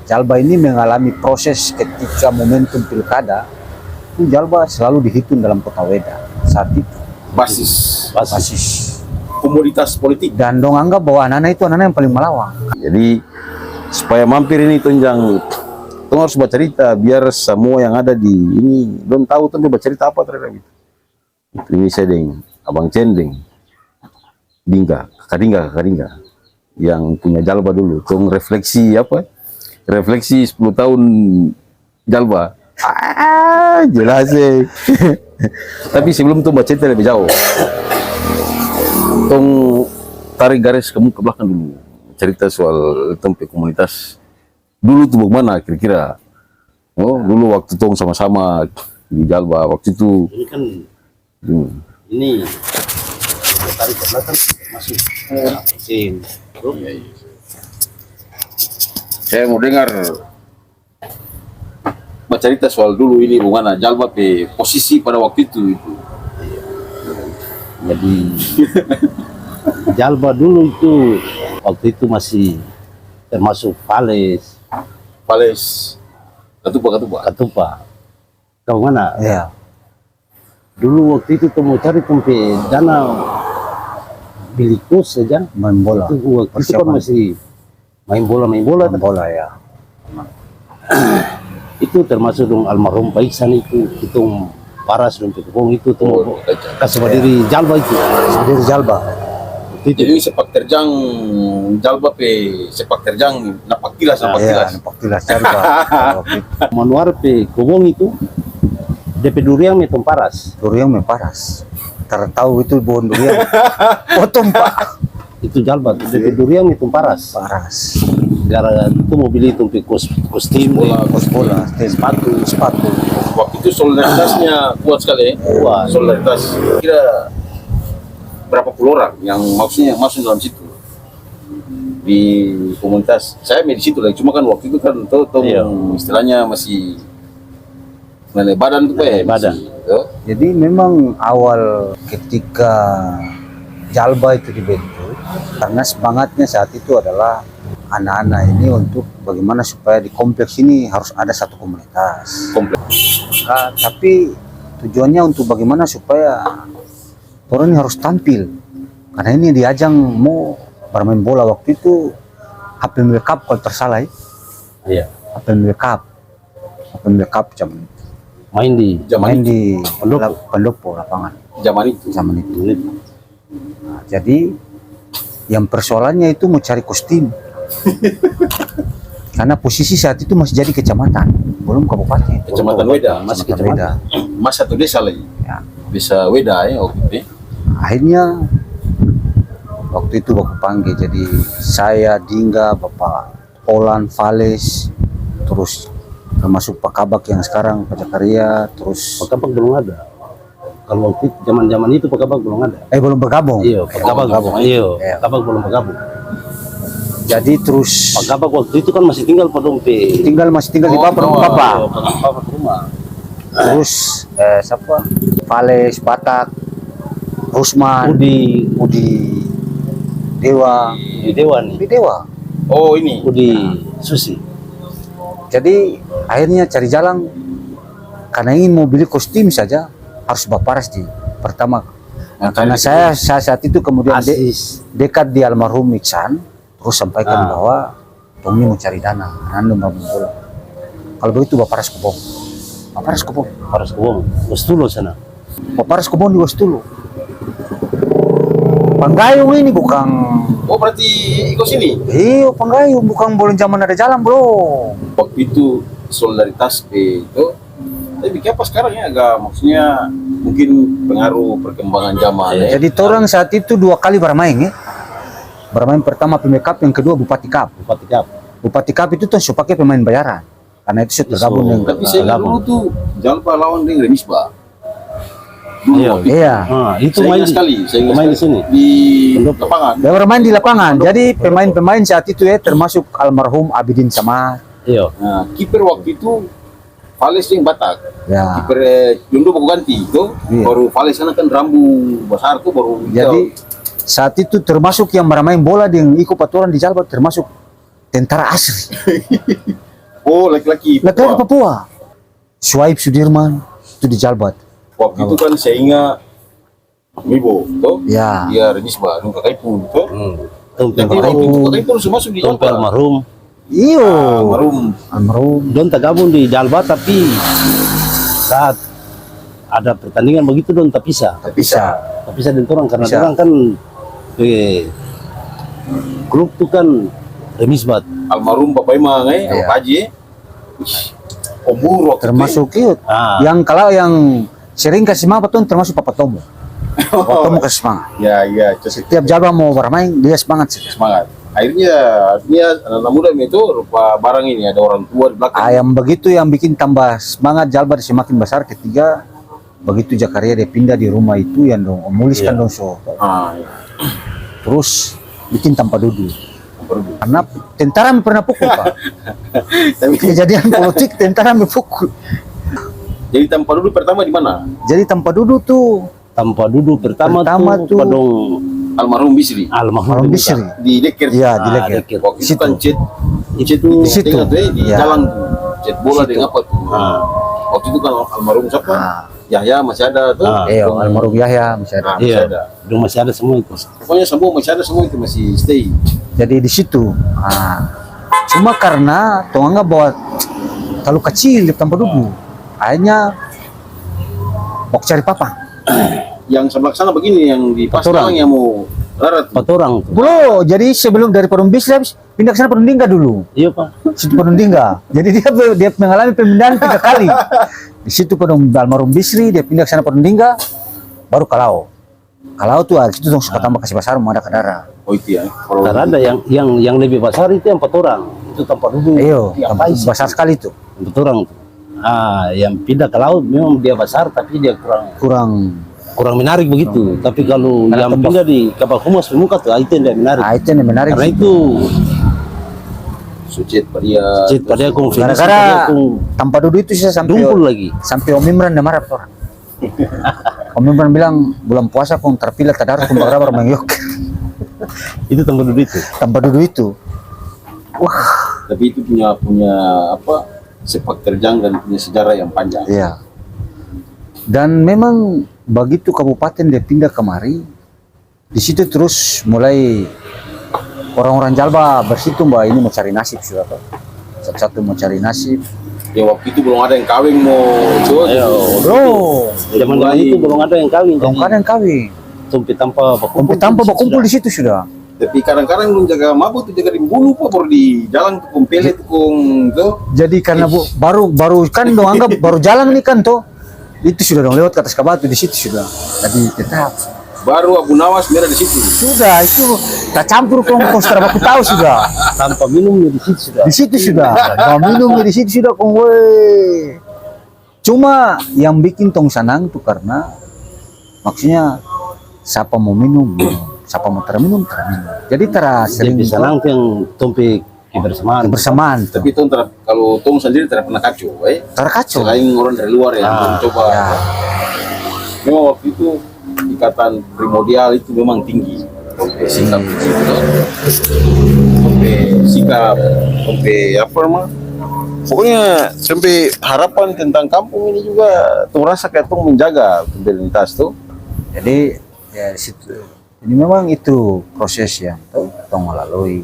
Jalba ini mengalami proses ketika momentum pilkada, itu Jalba selalu dihitung dalam kota Weda saat itu. Basis komoditas politik. Dan dong anggap bahwa anak-anak itu anak-anak yang paling melawang. Jadi supaya mampir ini tunjang, tong harus bercerita biar semua yang ada di ini belum tahu tuh bercerita apa terhadap itu. Ini saya deng, Abang Cendeng, Kakak Dingga, yang punya Jalba dulu. Tong refleksi apa? Refleksi 10 tahun Jalba. Jelas sih. Tapi sebelum itu bercerita lebih jauh. Tong tarik garis ke belakang dulu. Cerita soal tempat komunitas. Dulu tuh bagaimana kira-kira? Oh, dulu waktu tong sama-sama di Jalba waktu itu. Ini kan ini tarik ke belakang masuk mesin. Saya mau dengar bercerita soal dulu ini bagaimana Jalba pe posisi pada waktu itu. Jadi Jalba dulu itu waktu itu masih termasuk Fales, Katupa. Kau mana? Ya. Dulu waktu itu mau cari tempat dana beli kos saja Main bola. Itu waktu itu kan masih main bola Ya. itu termasuk dong almarhum Pak Iksan itu paras dong Kebong itu tuh kasih diri Jalba itu Sendiri Jalba. Jadi sepak terjang Jalba pe sepak terjang napak tilas. Ya, nampak jelas Jalba. Manuar pe Kebong itu DP durian metong paras Durian memparas. Tahu itu pohon durian. Potong Pak. itu Jalba DP durian metong paras gara-gara itu mau beli itu kostum bola sepatu. Waktu itu solidaritasnya kuat sekali. Solidaritas. Kira berapa puluh orang yang maksudnya masuk dalam situ di komunitas. Saya di situ lagi. Cuma kan waktu itu kan istilahnya masih mengenai badan tuh badan. Jadi memang awal ketika Jalba itu dibentuk, karena semangatnya saat itu adalah anak-anak ini untuk bagaimana supaya di kompleks ini harus ada satu komunitas. Tapi tujuannya untuk bagaimana supaya orang ini harus tampil. Karena ini di ajang mau bermain bola waktu itu Apel Cup kalau tersalah ya. Iya. Apel Cup zaman itu. Main di Pendopo lapangan. Zaman itu. Nah, jadi yang persoalannya itu mau cari kostum. Karena posisi saat itu masih jadi kecamatan, belum kabupaten. Kecamatan Weda, masih Weda. Mas satu desa lagi. Ya. Bisa Weda ya waktu itu. Akhirnya waktu itu baku panggil, jadi saya, Dingga, Bapak Olan, Fales, terus termasuk Pak Kabak yang sekarang Pak Jakaria, terus Pak Kabak belum ada. Kalau waktu zaman itu Pak Kabak belum ada. belum bergabung. Iya, Pak Kabak bergabung. Iya, Pak Kabak belum bergabung. Jadi terus Pak Kabak waktu itu kan masih tinggal pada masih tinggal di Bapak rumah. Terus siapa? Fales, Batak, Rusman, Udi Dewa. Di Dewa. Oh ini. Udi Susi. Jadi akhirnya cari jalan, karena ingin mau beli kostum saja harus baparas di pertama. Karena saya saat itu kemudian dekat di almarhum Iksan, terus sampaikan bahwa Tommy mau cari dana, Nando nggak mau bola. Kalau begitu baparas Kebong. Wastulu sana. Baparas Kebong di Wastulu. Panggayung ini bukan. Oh berarti ikut sini? Iya, Panggayung bukan boleh zaman ada jalan bro. Waktu itu solidaritas itu. Tapi apa sekarang ya agak maksudnya mungkin pengaruh perkembangan zaman ya. Jadi orang saat itu 2 kali bermain ya. Bermain pertama PMK Cup, yang kedua Bupati Cup. Bupati Cup itu tuh pakai pemain bayaran. Karena itu sudah tergabung dengan. Tapi saya dulu tuh Jalba lawan dengan Remisba. Iya. Itu saya main sekali. main di sini di lapangan. Dia bermain di lapangan. Jadi pemain-pemain saat itu ya termasuk almarhum Abidin Samad. Iya. Nah, kiper waktu itu Fales yang Batak. Ya. Kiper Jondo baru ganti itu. Iya. Baru Fales karena kan rambu besar tuh baru. Jadi saat itu termasuk yang bermain bola dengan ikut aturan di Jalba termasuk tentara asli. Oh, laki-laki. Laki-laki Papua. Papua. Shuaib Sudirman itu di Jalbat. Waktu itu kan saya ingat Mibo, toh? Ya. Dia Renisba, nung Kakaipun, toh? Tumpe Jadi waktu itu Kakaipun semua masuk di Tumpe Jalbat. almarhum. Iyo. Marum. Almarhum. Don tak gabung di Jalbat, tapi saat ada pertandingan begitu don tak pisah. Bisa. Tak pisah dengan orang karena Bisa. orang kan klub itu kan remisbat. Almarhum Bapak Imang, Iya. Bapak Haji. Ombur waktu Termasuk itu. Ah. Yang kalau yang sering kasih semangat tuh termasuk Papa Tomo. Papa Tomo kasih semangat. Ya, ya, Setiap Jalba mau bermain dia semangat sih. semangat. Akhirnya anak muda itu rupa barang ini ada orang tua di belakang. Ayam begitu yang bikin tambah semangat Jalba semakin besar ketiga begitu Jakaria dia pindah di rumah itu yang dong Omulis kan dong so. Iya. Terus bikin tanpa duduk. Baru. Karena tentara me pernah pukul Pak. Tapi Kejadian politik tentara me pukul. jadi tanpa dulu pertama di mana? Jadi tanpa duduk tuh Tanpa duduk pertama, Pertama tuh tuh padong Almarhum Bisri almarhum Malam Bisri. di Deker. Iya di Ah, Leger. Deker. Waktu itu Situ. kan cet Itu di situ. tengah tuh di Iya. jalan tuh. Cet bola Situ. dengan apa tuh? Ah. Waktu itu kan almarhum siapa? Ah. Yahya masih ada tuh. Ah. Iya, almarhum Yahya masih ada. Ah, masih iya, ada. dong masih ada semua itu. Pokoknya semua masih ada semua itu masih stay. Jadi di situ. Cuma karena Tonga bawa terlalu kecil tanpa duduk. Akhirnya mau cari papang. Yang sebelah sana begini yang di pas Paturang. yang mau larat. Empat orang tuh. Belum, jadi sebelum dari Perumbias dia habis pindah ke sana Perundingga dulu. Iya Pak. Situ Perundingga. Jadi dia mengalami pemindahan 3 kali. Di situ almarhum Bisri dia pindah ke sana Perundingga, baru Kalau. Kalau tuh situ dong suka tambah kasih besar mau ada kadara. Oh itu ya. Kalau Karena ada yang lebih besar itu yang 4 orang. Itu tanpa duduk. Iyo, Diapain sih? besar sekali tuh. 4 orang tuh. Yang pindah ke laut memang dia besar tapi dia kurang menarik begitu. Tapi kalau Karena yang tembak. pindah di kapal humas pemuka tuh itu yang dia menarik. Itu yang menarik. Karena itu Sucit dia. cit pada aku Gara-gara tanpa duduk itu saya dumpul lagi. sampai Om Imran dia marah orang. Om Imran bilang bulan puasa pun terpilih tadarus pun berapa mengyok. Itu tempat duduk itu. Tanpa duduk itu. Wah, Tapi itu punya apa sepak terjang dan punya sejarah yang panjang. iya. Dan memang begitu kabupaten dia pindah kemari, di situ terus mulai orang-orang Jalba bersitu mbak ini mau cari nasib sudah tuh. Satu-satu mau cari nasib. Ya waktu itu belum ada yang kawin mau itu. Ayo, Bro, zaman itu belum ada yang kawin. belum jadi ada yang kawin. tumpi tanpa Kumpul tanpa berkumpul di situ sudah. Tapi kadang-kadang belum jaga mabuk tuh jaga di bulu apa baru di jalan tuh kumpele tuh tuh. Jadi karena baru kan dong anggap baru jalan nih kan tuh. Itu sudah dong lewat ke atas kabatu di situ sudah. Jadi tetap Baru Abu Nawas merah di situ. sudah itu tak campur kong setelah aku tahu sudah. tanpa minum di situ sudah. Di situ sudah. Mau minum di situ sudah kong weh. Cuma yang bikin tong senang tuh karena maksudnya siapa mau minum, siapa mau terminum. Jadi sering Jadi senang tuh yang tumpi kebersamaan. bersamaan tuh. Tapi itu kalau Tom sendiri tidak pernah kacau, Terkacau. selain orang dari luar yang mencoba. Ya. Memang waktu itu ikatan primordial itu memang tinggi. Sampai sikap, sampai sikap, sampai apa mah? Pokoknya sampai harapan tentang kampung ini juga tuh rasa kayak tuh menjaga identitas tuh. Jadi ya di situ. Ini memang itu proses yang tong lalui.